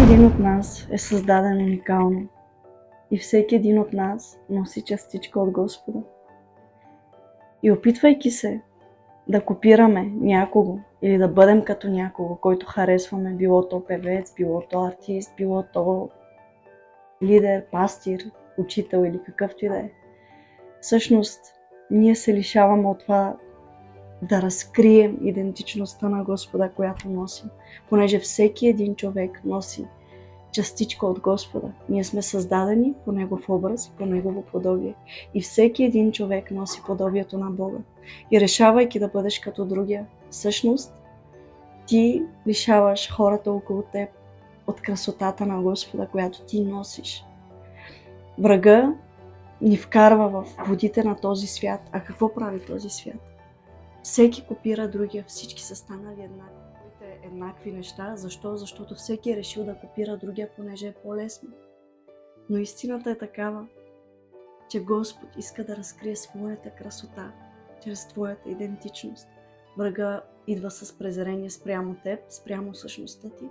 един от нас е създаден уникално и всеки един от нас носи частичка от Господа. И опитвайки се да копираме някого или да бъдем като някого, който харесваме, било то певец, било то артист, било то лидер, пастир, учител или какъвто и да е, всъщност ние се лишаваме от това да разкрием идентичността на Господа, която носим, понеже всеки един човек носи частичка от Господа. Ние сме създадени по Негов образ и по Негово подобие. И всеки един човек носи подобието на Бога. И решавайки да бъдеш като другия, всъщност ти лишаваш хората около теб от красотата на Господа, която ти носиш. Врага ни вкарва в водите на този свят. А какво прави този свят? Всеки копира другия, всички са станали еднакви неща. Защо? Защото всеки е решил да копира другия, понеже е по-лесно. Но истината е такава, че Господ иска да разкрие своята красота чрез твоята идентичност. Врага идва с презрение спрямо теб, спрямо същността ти.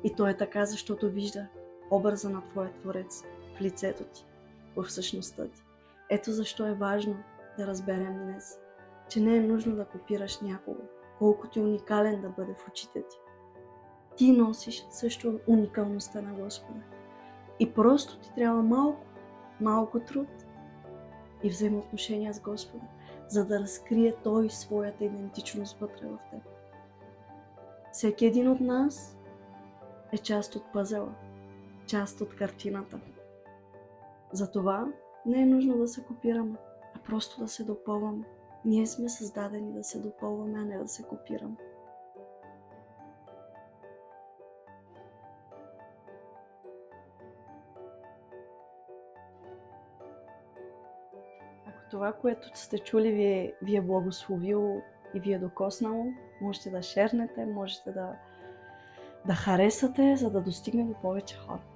И то е така, защото вижда образа на твоя Творец в лицето ти, в същността ти. Ето защо е важно да разберем днес, че не е нужно да копираш някого, колкото е уникален да бъде в очите ти. Ти носиш също уникалността на Господа. И просто ти трябва малко труд и взаимоотношения с Господа, за да разкрие Той своята идентичност вътре в теб. Всеки един от нас е част от пъзела, част от картината. Затова не е нужно да се копираме, а просто да се допълваме. Ние сме създадени да се допълваме, а не да се копираме. Ако това, което сте чули, ви е благословило и ви е докоснало, можете да шернете, можете да харесате, за да достигне до повече хора.